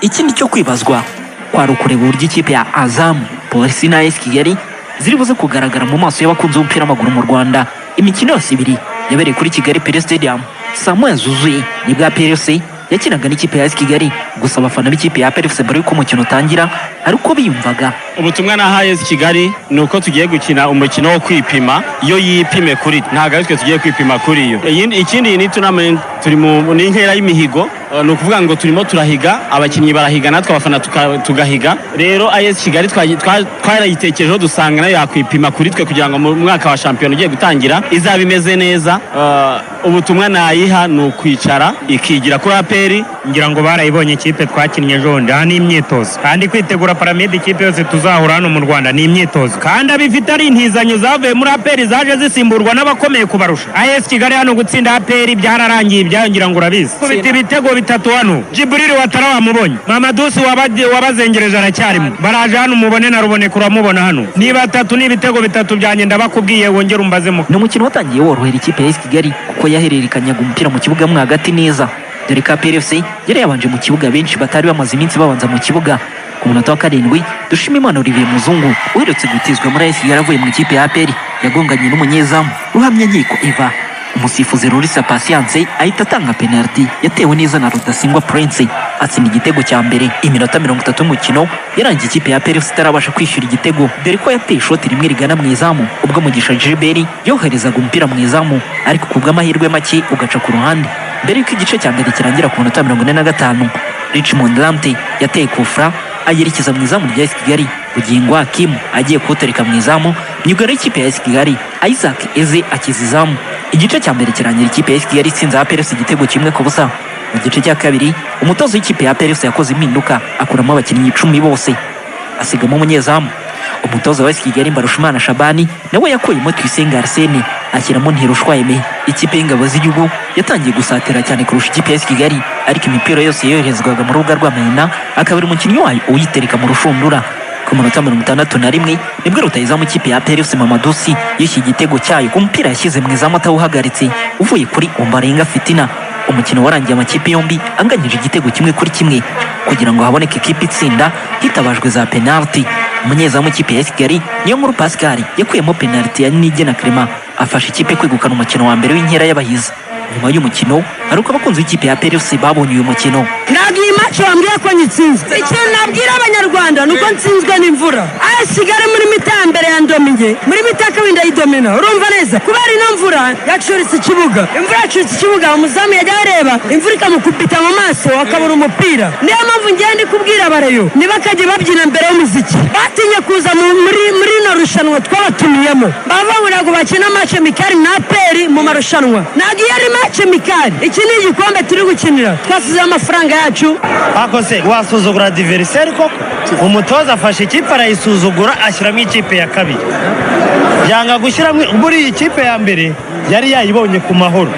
ikindi cyo kwibazwa kwari ukureba uburyo ikipe ya Azam, Polisi na AS Kigali ziri buze kugaragara mu maso y'abakunzi b'umupira w'amaguru mu Rwanda. Imikino yose ibiri yabereye kuri Kigali Pele Stadium saa moya zuzuye nibwo PLC yakinaga n'ikipe ya AS Kigali. Gusa abafana b'ikipe ya PLC mbere y'uko umukino utangira ariko biyumvaga ubutumwa na AS Kigali ni uko tugiye gukina umukino wo kwipima, iyo yipime kuri ntabwo ari twe tugiye kwipima kuri yo. Ikindi ni tournament turi mu nkera y'imihigo, ni ukuvuga ngo turimo turahiga, abakinnyi barahiga natwe abafana tugahiga. Rero AS Kigali twarayitekerejeho dusanga nayo yakwipima kuri twe kugira ngo mu mwaka wa shampiyona ugiye gutangira izaba imeze neza. Ubutumwa nayiha ni ukwicara ikigira kuri APR. ngira ngo barayibonye ikipe twakinnye jonde aha ni imyitozo, kandi kwitegura paramide ikipe yose tuzahura hano mu Rwanda ni imyitozo, kandi abifite ari intizanyo zavuye muri APR zaje zisimburwa n'abakomeye kubarusha. AS Kigali hano gutsinda APR byararangiye, byayongira ngo urabizi kubita ibitego 3 hano. Jibril Watara wamubonye, Mamadusi wabazengereje aracyarimo, baraje hano mubone na Ruboneka uramubona hano, ni 3 n'ibitego 3 byanye ndabakubwiye wongera umbazemo. Ni umukino watangiye worohera ikipe ya AS Kigali kuko yahererekanyaga umupira mu kibuga mo hagati neza, dore ka PLC yari yabanje mu kibuga benshi batari bamaze iminsi babanza mu kibuga. Ku munota wa 7 Dushimimana Olivier Muzungu uherutse gutizwa muri AS Kigali avuye mu ikipe ya APR yagonganye n'umunyezamu Ruhamya Nkiko Eva. Umusifuzi Rurisa Patience ahita atanga penalty yatewe neza na Rudasingwa Prince atsinda igitego cya mbere. Iminota 30 y'umukino yarangiye ikipe ya PLC itarabasha kwishyura igitego, dore ko yateye ishoti rimwe rigana mu izamu ubwo Mugisha Gilbert yoherezaga umupira mu izamu, ariko kubw'amahirwe make ugaca ku ruhande. Mbere y'uko igice cya mbere kirangira ku munota 45 Richmond Lamte yateye kufra ayerekeza mu izamu rya AS Kigali. Bugingo Hakim agiye kutereka mu izamu, myugariro y'ikipe ya AS Kigali Isaac Eze akiza izamu. Igice cya mbere kirangira ikipe ya AS Kigali itsinze APR igitego kimwe ku busa. Mu gice cya kabiri umutozo w'ikipe ya APR yakoze impinduka akuramo abakinnyi 10 bose asigamo umunyezamu. Umutoza wa AS Kigali Mbarushimana Shabani nawe yakuyemo Twisenga Arsene ashyiramo Ntirushwa Aime. Ikipe y'ingabo z'igihugu yatangiye gusatira cyane kurusha ikipe ya AS Kigali, ariko imipira yose yoherezwaga mu rubuga rwa Mayina akabiri umukinnyi wayo uyitereka mu rushundura. Ku munota 61 nibwo rutayizamu ikipe ya APR Mamadusi yishyize igitego cyayo ku mupira yashyize mu izamu atawuhagaritse uvuye kuri Ombarenga Fitina. Umukino warangiye amakipe yombi anganyije igitego kimwe kuri kimwe kugira ngo haboneke ikipe itsinda hitabajwe za penalty. Umunyezamu ikipe ya Kigali Niyonkuru Pascal yakuyemo penalty ya Nigena Clement afasha ikipe kwegukana umukino wa mbere w'inkera y'abahizi. Nyuma y'umukino haruka abakunzi b'ikipe ya PLC babonye uyu mukino. Ntabwo iyi match wambwiye ko nyitsinzwe. Ikintu nabwira abanyarwanda nuko nsinzwe n'imvura. AS Kigali muri mitambere ya ndominye, muri mitaka winda yidomina. Urumva neza kubera ino mvura yacuritse ikibuga. Imvura yacuritse ikibuga, umuzamu yajya areba imvura ikamukubita mu maso akabura umupira. Niyo mpamvu ngiye ndi kubwira abareyo nibakajye babyina mbere y'umuziki. Batinye kuza muri no rushanwa twabatumiyemo. Bavabura ngo bakina match mikari na APR mu marushanwa. Ntabwo yari match mikari. Iki ni igikombe turi gukinira. Twasize amafaranga yacu. Akose wasuzugura adversaire koko, umutoza afashe ikipe arayisuzugura ashyiramo ikipe ya kabiri, byanga gushyiramo muri ikipe ya mbere yari yayibonye ku mahoro.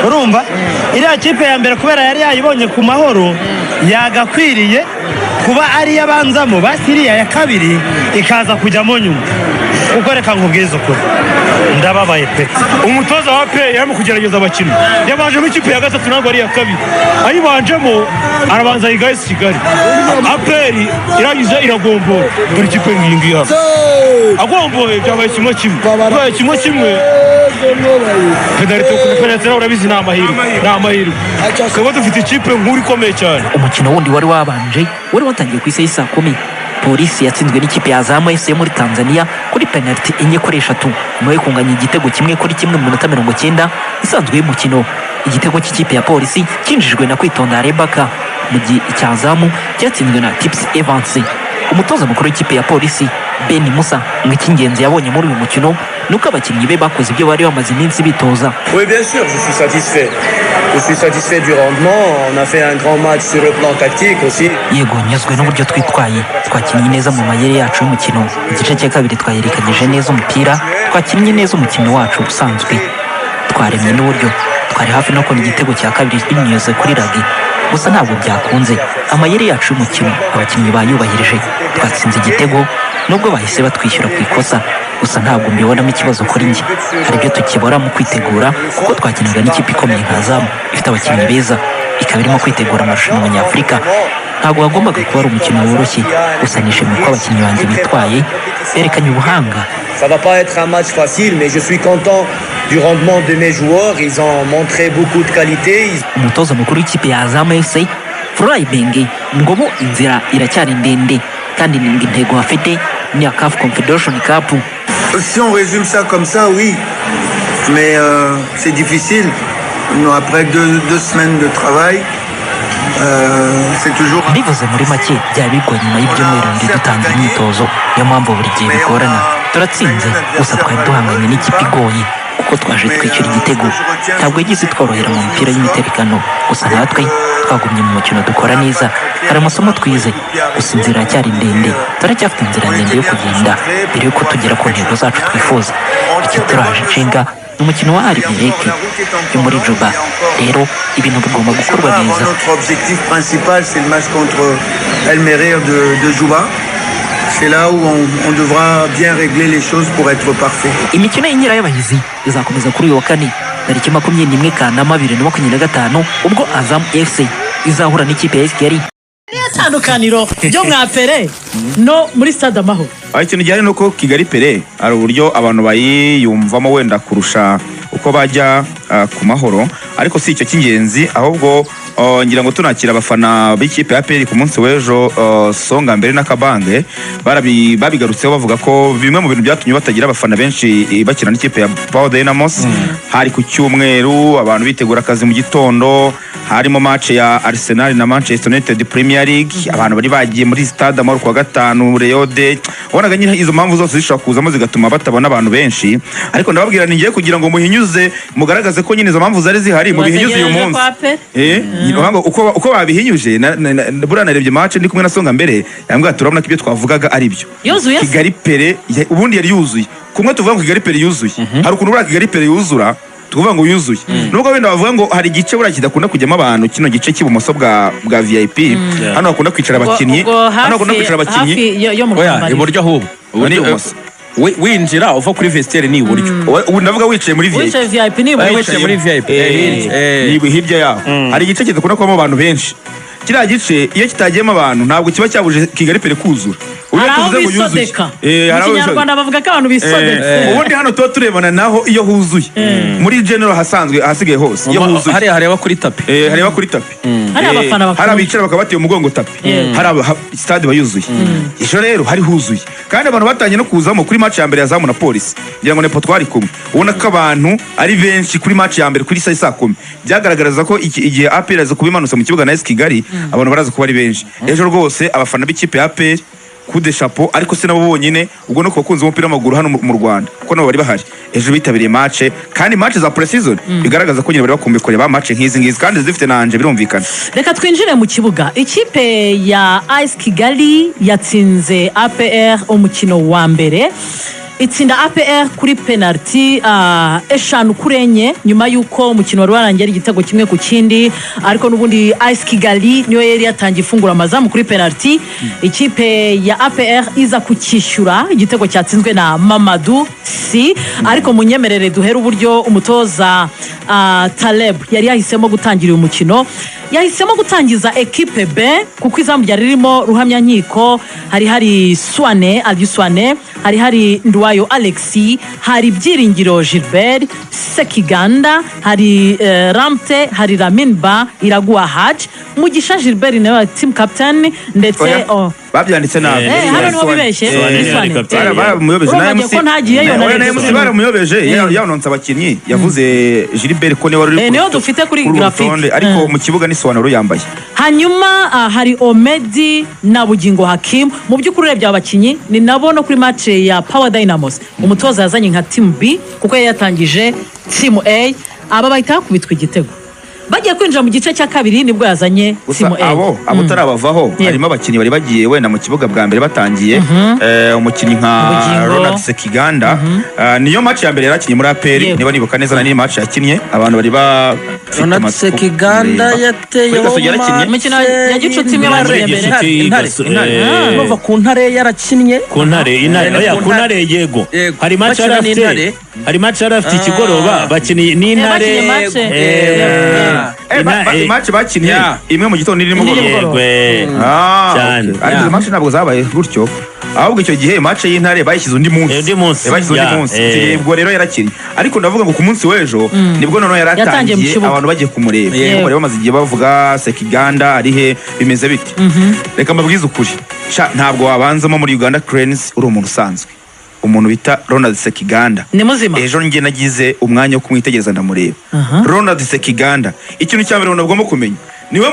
Urumva iriya kipe ya mbere kubera yari yayibonye ku mahoro yagakwiriye kuba ari yabanzamo, basiriya ya kabiri ikaza kujyamo nyuma. Uko reka nkubwiza ukuri ndababaye pe. Umutoza wa APR yarimo kugerageza abakinnyi, yabanje mu ikipe ya gatatu ntabwo ari iya kabiri, ayibanjemo arabanza yiga AS Kigali. APR iragize iragombora, dore ikipe ngiyi hano agomboye byabaye kimwe kimwe penalty urabizi ni amahirwe. Kaba dufite ikipe nkuru ikomeye cyane. Umukino wundi wari wabanje wari watangiye ku isaha saa 10. Polisi yatsinzwe n'ikipe ya Azam FC muri Tanzania kuri penalty 4-3 nyuma yo kunganya igitego kimwe kuri kimwe mu minota 90 isanzwe y'umukino. Igitego cy'ikipe ya Polisi kinjijwe na Kwitonda Rebaka mu gihe icya Azam cyatsinzwe na Tips Evans. Umutoza mukuru w'ikipe ya Polisi Ben Musa ngo icy'ingenzi yabonye muri uyu mukino nuko abakinnyi be bakoze ibyo bari bamaze iminsi bitoza. Oui, bien sûr, je suis satisfait. Je suis satisfait du rendement. On a fait un grand match sur le plan tactique aussi. Yego nyazwe n'uburyo twitwaye, twakinnye neza mu mayeri yacu y'umukino. Igice cya kabiri twayerekanyije neza umupira, twakinnye neza umukino wacu usanzwe, twaremye n'uburyo twari hafi no kubona igitego cya kabiri binyuze kuri Ragi, gusa ntabwo byakunze. Amayeri yacu y'umukino abakinnyi bayubahirije, twatsinze igitego nubwo bahise batwishyura ku ikosa, gusa ntabwo mbibonamo ikibazo kuri njye. Hari ibyo tukibora mu kwitegura kuko twakinaga n'ikipe ikomeye nka Azam ifite abakinnyi beza, ikaba irimo kwitegura amarushanwa nyafurika. ntabwo wagombaga kuba ari umukino woroshye, gusa nishimiye ko abakinnyi banjye bitwaye berekanye ubuhanga. Ça va pas être un match facile, mais je suis content du rendement de mes joueurs. Ils ont montré beaucoup de qualité. Umutoza mukuru w'ikipe ya Azam FC Froy Benge ngo bo inzira iracyari ndende kandi ninga intego bafite ni ya CAF Confederation Cup. Si on résume ça comme ça, oui, mais c'est difficile. Après deux semaines de travail, c'est toujours... Bivuze muri make byaba bigoye nyuma y'ibyumweru bibiri dutanga imyitozo, niyo mpamvu buri gihe bigorana. Turatsinze gusa twari duhanganye n'ikipe igoye kuko twaje twishyura igitego, ntabwo yagize tworohera mu mupira y'imiterekano, gusa natwe twagumye mu mukino dukora neza. Hari amasomo twize, gusa inzira iracyari ndende, turacyafite inzira ndende yo kugenda mbere yuko tugera ku ntego zacu twifuza. Icyo turaje nshinga umukino wa Arimereke yo muri Juba, rero ibintu bigomba gukorwa neza. Notre objectif principal, c'est le match contre El Merreikh de Juba. C'est là où on devra bien régler les choses pour être parfait. Imikino y'inkera y'abahizi izakomeza kuri uyu wa kane tariki 21 Kanama 2025 ubwo Azam FC izahura n'ikipe ya Kigali. Itandukaniro byo mwapere no muri Stade Amahoro. Ikintu gihari nuko Kigali Pere ari uburyo abantu bayiyumvamo wenda kurusha uko bajya ku Mahoro, ariko si icyo cy'ingenzi, ahubwo ngira ngo tunakira abafana b'ikipe ya Pere ku munsi w'ejo. Songa mbere n'akabange babigarutseho bavuga ko bimwe mu bintu byatumye batagira abafana benshi bakina n'ikipe ya Power Dynamos. Hari ku cyumweru abantu bitegura akazi mu gitondo, harimo match ya Arsenal na Manchester United Premier League, abantu bari bagiye muri Stade Amahoro kwa gatanu Reyode. Wabonaga nyine izo mpamvu zose zishobora kuzamo zigatuma batabona abantu benshi, ariko ndababwira ni ngiye kugira ngo muhinyuze mugaragaze ko nyine izo mpamvu zari zihari mu bihinyuze uyu munsi. Uko babihinyuje buriya narebye match ndi kumwe na Songa mbere yambwira turabona ko ibyo twavugaga ari byo. Kigali Pere ubundi yari yuzuye, kumwe tuvuga ngo Kigali Pere yuzuye, hari ukuntu buriya Kigali Pere yuzura tuvuga ngo yuzuye, nubwo wenda bavuga ngo hari igice buriya kidakunda kujyamo abantu, kino gice cy'ibumoso bwa VIP hano hakunda kwicara abakinnyi, hano hakunda kwicara abakinnyi iburyo ahubwo winjira uva kuri vestiaire ni iburyo, ubu ndavuga wicaye muri VIP ni muri VIP ni hirya yaho hari igice kidakunda kubamo abantu benshi. Kiriya gice iyo kitagiyemo abantu ntabwo kiba cyabuje Kigali Pere kuzura. Mu Kinyarwanda bavuga ko abantu bisodetse. Ubundi hano tuba turebana naho iyo huzuye muri general hasanzwe hasigaye hose iyo huzuye hari hareba kuri tapi hareba kuri tapi hari abafana bakuru, hari abicara bakabatiye umugongo tapi, hari stade bayuzuye. Ejo rero hari huzuye kandi abantu batanye no kuzamo kuri match ya mbere ya Zamu na Police, ngira ngo nepo twari kumwe, ubona ko abantu ari benshi kuri match ya mbere kuri saa 10 byagaragaraza ko igihe APR aza kubimanutse mu kibuga na AS Kigali abantu baraza kuba ari benshi. Ejo rwose abafana b'ikipe ya APR kude chapeau, ariko se nabo bonyine ubwo no kubakunze umupira w'amaguru hano mu Rwanda kuko nabo bari bahari ejo bitabiriye match, kandi match za pre-season bigaragaza ko nyine bari bakumbuye kureba match nk'izi kandi zifite nanje birumvikana. Reka twinjire mu kibuga. Ikipe ya AS Kigali yatsinze APR umukino wa mbere, itsinda APR kuri penalty 5-4 nyuma yuko umukino wari warangiye igitego kimwe ku kindi, ariko nubundi AS Kigali niyo yari yatangiye ifungura amazamu kuri penalty. Ikipe ya APR iza kukishyura igitego cyatsinzwe na Mamadou Si, ariko munyemerere duhera uburyo umutoza Taleb yari yahisemo gutangira uyu mukino. Yahisemo gutangiza ekipe B kuko izamu ryari ririmo Ruhamyankiko, hari Swane Aldi Swane, hari Ndwayo Alexis, hari Byiringiro Gilbert Sekiganda, hari Ramte, hari Raminba Iraguha Haj, Mugisha Gilbert nawe team captain, ndetse babyanditse nabi hano niho bibeshye Swane baramuyobeje naye musi baramuyobeje yanonsa abakinnyi yavuze Gilbert ko ne wari niho dufite kuri graphic, ariko mu kibuga ni Swane yambaye. Hanyuma hari Omedi na Bugingo Hakim. Mu by'ukuri urebye abakinnyi ni nabo no kuri match ya Power Dynamos umutoza yazanye nka team B kuko yatangije team A, aba bahita kubitwa igitego bagiye kwinjira mu gice cya kabiri nibwo yazanye team A. Abo tarabavaho harimo abakinnyi bari bagiye wenda mu kibuga bwa mbere batangiye, umukinnyi nka Ronald Sekiganda niyo match ya mbere yarakinye muri APR niba nibuka neza, na ni match yakinnye abantu bari ba Ronald Sekiganda yateyeho umukino ya gicuti imwe baje mbere bava ku Ntare yarakinnye ku Ntare yego hari match yarafite ikigoroba bakini ni Ntare match bakinnye Yeah. imwe mu gitondo iri nimugoroba. cyane. Ariko izo match ntabwo zabaye gutyo. Ahubwo icyo gihe match y'Intare bayishyize undi munsi. Undi munsi. Bayishyize undi Yeah, munsi. eh. Ubwo rero yarakinnye. Ariko ndavuga ngo ku munsi w'ejo nibwo noneho Yatangiye mu yaratangiye kibuga. abantu bagiye kumureba. Yego. Kuko bari bamaze igihe bavuga Sekiganda ari he bimeze bite. Reka mbabwize ukuri. Ntabwo wabanzamo muri Uganda Cranes uri umuntu usanzwe. Umuntu bita Ronald Sekiganda. ni muzima Ejo njye nagize umwanya wo kumwitegereza ndamureba. Ronald Sekiganda ikintu cya mbere ugomba kumenya niwe